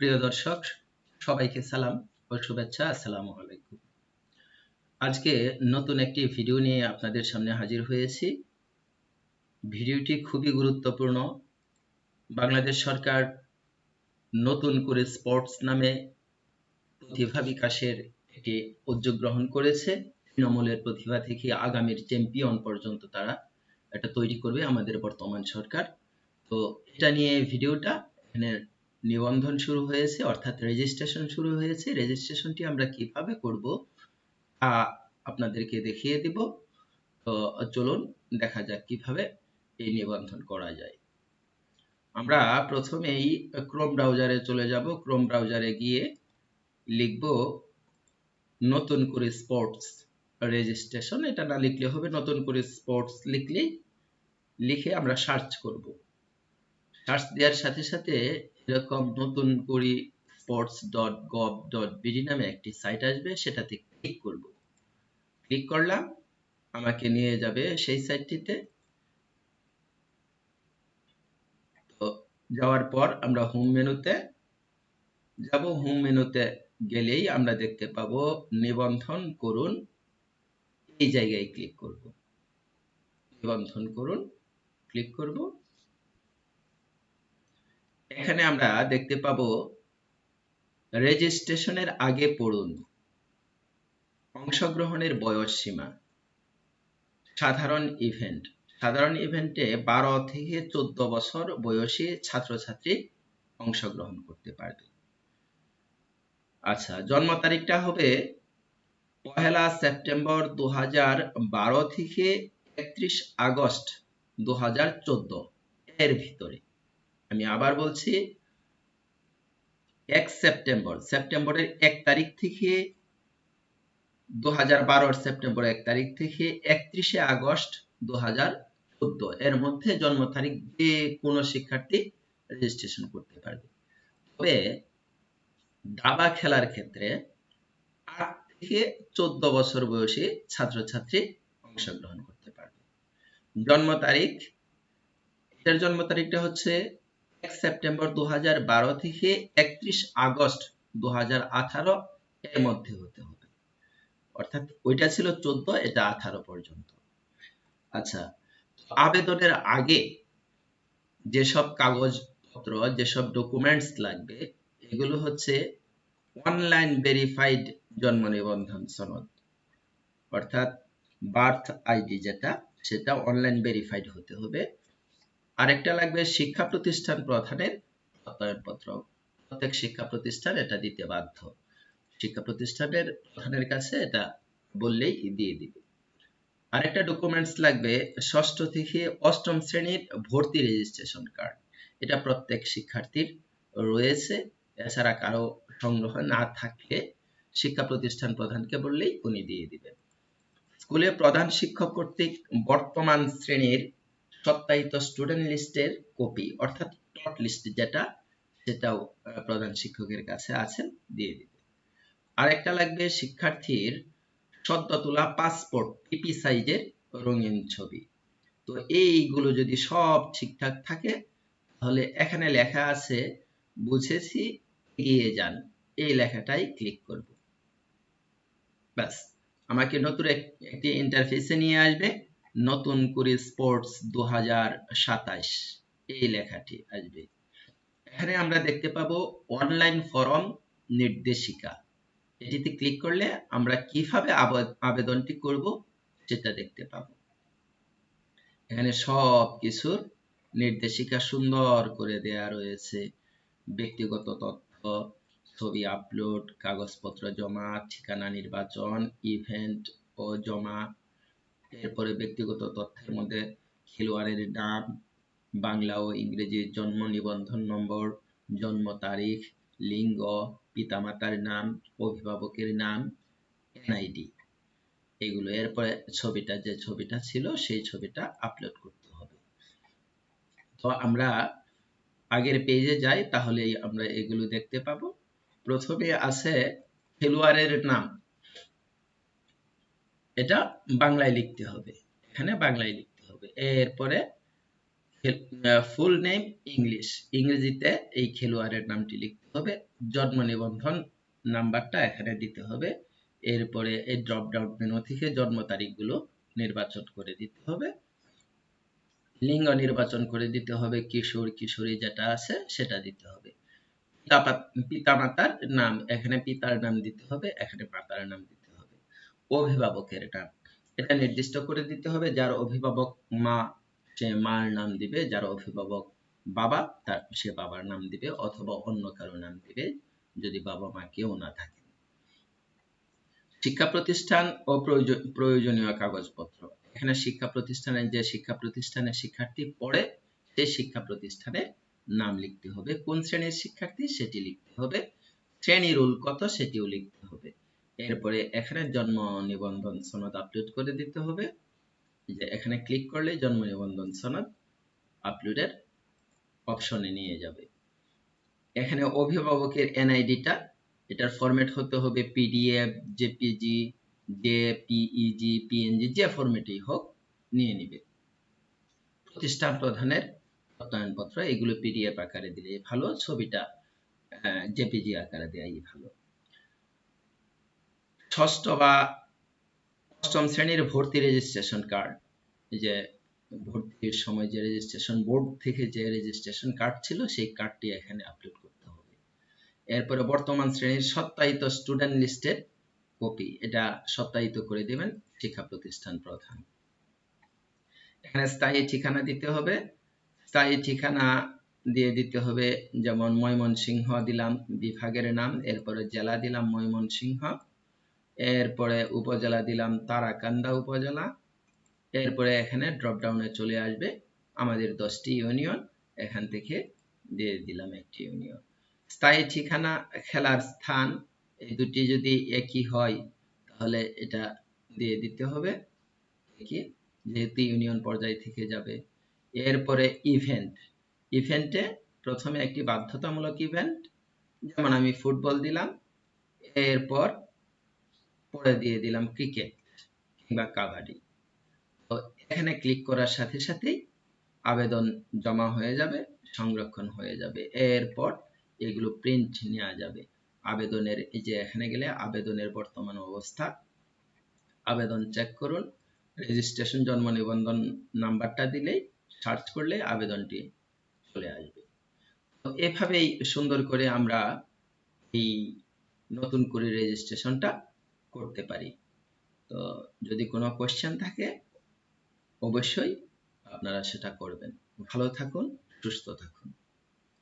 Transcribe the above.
প্রিয় দর্শক, সবাইকে সালাম ও শুভেচ্ছা। আসসালামু আলাইকুম। আজকে নতুন একটি ভিডিও নিয়ে আপনাদের সামনে হাজির হয়েছি। ভিডিওটি খুবই গুরুত্বপূর্ণ। বাংলাদেশ সরকার নতুন করে স্পোর্টস নামে প্রতিভা বিকাশের একটি উদ্যোগ গ্রহণ করেছে। তৃণমূলের প্রতিভা থেকে আগামীর চ্যাম্পিয়ন পর্যন্ত তারা এটা তৈরি করবে আমাদের বর্তমান সরকার। তো এটা নিয়ে ভিডিওটা এখানে নিবন্ধন শুরু হয়েছে, অর্থাৎ রেজিস্ট্রেশন শুরু হয়েছে। রেজিস্ট্রেশনটি আমরা কিভাবে করব তা আপনাদেরকে দেখিয়ে দিব। তো চলুন দেখা যাক কিভাবে এই নিবন্ধন করা যায়। আমরা প্রথমেই ক্রোম ব্রাউজারে চলে যাব। ক্রোম ব্রাউজারে গিয়ে লিখব নতুন করে স্পোর্টস রেজিস্ট্রেশন। এটা না লিখলে হবে, নতুন করে স্পোর্টস লিখে আমরা সার্চ করব। সার্চ দেওয়ার সাথে সাথে এরকম নতুন করে sports.gov.bd নামে একটি সাইট আসবে, সেটাতে ক্লিক করব। ক্লিক করলাম, আমাকে নিয়ে যাবে সেই সাইটটিতে। তো যাওয়ার পর আমরা হোম মেনুতে যাব। হোম মেনুতে গেলেই আমরা দেখতে পাবো নিবন্ধন করুন, এই জায়গায় ক্লিক করব। নিবন্ধন করুন ক্লিক করব। এখানে আমরা দেখতে পাবো রেজিস্ট্রেশনের আগে পড়ুন, অংশগ্রহণের বয়স সীমা, সাধারণ ইভেন্ট। সাধারণ ইভেন্টে 12 থেকে 14 বছর বয়সী ছাত্রছাত্রী অংশগ্রহণ করতে পারবে। আচ্ছা, জন্ম তারিখটা হবে 1 সেপ্টেম্বর 2012 থেকে 31 আগস্ট 2014 এর ভিতরে। আমি আবার বলছি, 1 সেপ্টেম্বর, সেপ্টেম্বরের 1 তারিখ থেকে 2012 সেপ্টেম্বর 1 তারিখ থেকে 31 আগস্ট 2014 এর মধ্যে জন্ম তারিখ যে কোনো শিক্ষার্থী রেজিস্ট্রেশন করতে পারবে। তবে দাবা খেলার ক্ষেত্রে 8 থেকে 14 বছর বয়সী ছাত্রছাত্রী অংশগ্রহণ করতে পারবে। জন্ম তারিখ, এটার জন্ম তারিখটা হচ্ছে 1 সেপ্টেম্বর 2012 থেকে 31 আগস্ট 2018 এর মধ্যে হতে হবে। অর্থাৎ ওইটা ছিল 14, এটা 18 পর্যন্ত। আচ্ছা, আবেদনের আগে যেসব কাগজপত্র, যেসব ডকুমেন্টস লাগবে, এগুলো হচ্ছে অনলাইন ভেরিফাইড জন্ম নিবন্ধন সনদ, অর্থাৎ বার্থ আইডি যেটা, সেটা অনলাইন ভেরিফাইড হতে হবে। আরেকটা লাগবে শিক্ষা প্রতিষ্ঠান প্রধানের প্রত্যয়নপত্র। প্রত্যেক শিক্ষা প্রতিষ্ঠান এটা দিতে বাধ্য। শিক্ষা প্রতিষ্ঠানের প্রধানের কাছে এটা বললেই দিয়ে দিবে। আরেকটা ডকুমেন্টস লাগবে 6ষ্ঠ থেকে 8ম শ্রেণীর ভর্তি রেজিস্ট্রেশন কার্ড। এটা প্রত্যেক শিক্ষার্থীর রয়েছে। এছাড়া কারো সংগ্রহ না থাকলে শিক্ষা প্রতিষ্ঠান প্রধানকে বললেই উনি দিয়ে দিবেন। স্কুলে প্রধান শিক্ষক কর্তৃক বর্তমান শ্রেণীর সত্যায়িত স্টুডেন্ট লিস্টের কপি, অর্থাৎ টপ লিস্ট যেটা, সেটাও প্রধান শিক্ষকের কাছে আছেন, দিয়ে দিবে। আরেকটা লাগবে শিক্ষার্থীর সদ্য তোলা পাসপোর্ট পিপি সাইজের রঙিন ছবি। তো এইগুলো যদি সব ঠিকঠাক থাকে, তাহলে এখানে লেখা আছে বুঝেছি এগিয়ে যান, এই লেখাটাই ক্লিক করব। ব্যাস, আমাকে নতুন একটি ইন্টারফেসে নিয়ে আসবে। নতুন করে স্পোর্টস 2027 এই লেখাটি আসবে। এখানে আমরা দেখতে পাবো অনলাইন ফরম নির্দেশিকা। এটিতে ক্লিক করলে আমরা কিভাবে আবেদনটি করব সেটা দেখতে পাবো। এখানে সব কিছুর নির্দেশিকা সুন্দর করে দেয়া রয়েছে। ব্যক্তিগত তথ্য, ছবি আপলোড, কাগজপত্র জমা, ঠিকানা নির্বাচন, ইভেন্ট ও জমা। এরপরে ব্যক্তিগত তথ্যের মধ্যে খেলোয়াড়ের নাম, বাংলা ও ইংরেজি জন্ম নিবন্ধন নম্বর, জন্ম তারিখ, লিঙ্গ, পিতামাতার নাম, অভিভাবকের নাম, এনআইডি, এগুলো। এরপরে ছবিটা, যে ছবিটা ছিল সেই ছবিটা আপলোড করতে হবে। তো আমরা আগের পেজে যাই, তাহলে আমরা এগুলো দেখতে পাবো। প্রথমে আছে খেলোয়াড়ের নাম, এটা বাংলায় লিখতে হবে, এখানে বাংলায় লিখতে হবে। এরপরে ফুল নেম ইংলিশ, ইংরেজিতে এই খেলোয়াড়ের নামটি লিখতে হবে। জন্ম নিবন্ধন নাম্বারটা এখানে দিতে হবে। এরপরে এই ড্রপ ডাউন মেনু থেকে জন্ম তারিখগুলো নির্বাচন করে দিতে হবে। লিঙ্গ নির্বাচন করে দিতে হবে, কিশোর কিশোরী যেটা আছে সেটা দিতে হবে। পিতা মাতার নাম, এখানে পিতার নাম দিতে হবে, এখানে মাতার নাম দিতে হবে। অভিভাবকের নাম এটা নির্দিষ্ট করে দিতে হবে। যার অভিভাবক মা সে মার নাম দিবে, যার অভিভাবক বাবা তার সে বাবার নাম দিবে, অথবা অন্য কারো নাম দিবে যদি বাবা মা কেউ না থাকে। শিক্ষা প্রতিষ্ঠান ও প্রয়োজনীয় কাগজপত্র, এখানে শিক্ষা প্রতিষ্ঠানে যে শিক্ষা প্রতিষ্ঠানে শিক্ষার্থী পড়ে সেই শিক্ষা প্রতিষ্ঠানে নাম লিখতে হবে, কোন শ্রেণীর শিক্ষার্থী সেটি লিখতে হবে, শ্রেণী রোল কত সেটিও লিখতে হবে। এরপরে এখানে জন্ম নিবন্ধন সনদ আপলোড করে দিতে হবে। যে এখানে ক্লিক করলে জন্ম নিবন্ধন সনদ আপলোডের অপশনে নিয়ে যাবে। এখানে অভিভাবকের এনআইডিটা, এটার ফরম্যাট হতে হবে পিডিএফ, জেপিজি, জেপিইজি, পিএনজি, যে ফরম্যাটেই হোক নিয়ে নিবে। প্রতিষ্ঠান প্রধানের প্রত্যয়নপত্র, এগুলো পিডিএফ আকারে দিলে ভালো, ছবিটা জেপিজি আকারে দেওয়াই ভালো। ষষ্ঠ বা অষ্টম শ্রেণীর ভর্তি রেজিস্ট্রেশন কার্ড, যে ভর্তির সময় যে রেজিস্ট্রেশন বোর্ড থেকে যে রেজিস্ট্রেশন কার্ড ছিল সেই কার্ডটি এখানে আপলোড করতে হবে। এরপরে বর্তমান শ্রেণীর সত্যায়িত স্টুডেন্ট লিস্টের কপি, এটা সত্যায়িত করে দিবেন শিক্ষা প্রতিষ্ঠান প্রধান। এখানে স্থায়ী ঠিকানা দিতে হবে, স্থায়ী ঠিকানা দিয়ে দিতে হবে, যেমন ময়মনসিংহ দিলাম বিভাগের নাম, এরপরে জেলা দিলাম ময়মনসিংহ, এরপরে উপজেলা দিলাম তারাকান্দা উপজেলা। এরপরে এখানে ড্রপ ডাউনে চলে আসবে আমাদের 10টি ইউনিয়ন, এখান থেকে দিয়ে দিলাম একটি ইউনিয়ন। স্থায়ী ঠিকানা, খেলার স্থান, এই দুটি যদি একই হয় তাহলে এটা দিয়ে দিতে হবে, যেহেতু ইউনিয়ন পর্যায় থেকে যাবে। এরপরে ইভেন্ট, ইভেন্টে প্রথমে একটি বাধ্যতামূলক ইভেন্ট, যেমন আমি ফুটবল দিলাম, এরপর পরে দিয়ে দিলাম ক্রিকেট কিংবা কাবাডি। তো এখানে ক্লিক করার সাথে সাথেই আবেদন জমা হয়ে যাবে, সংরক্ষণ হয়ে যাবে। এরপর এগুলো প্রিন্ট নেওয়া যাবে। আবেদনের এই যে এখানে গেলে আবেদনের বর্তমান অবস্থা, আবেদন চেক করুন, রেজিস্ট্রেশন জন্ম নিবন্ধন নাম্বারটা দিলেই সার্চ করলে আবেদনটি চলে আসবে। তো এভাবেই সুন্দর করে আমরা এই নতুন করে রেজিস্ট্রেশনটা করতে পারি। তো যদি কোনো কোশ্চেন থাকে অবশ্যই আপনারা সেটা করবেন। ভালো থাকুন, সুস্থ থাকুন।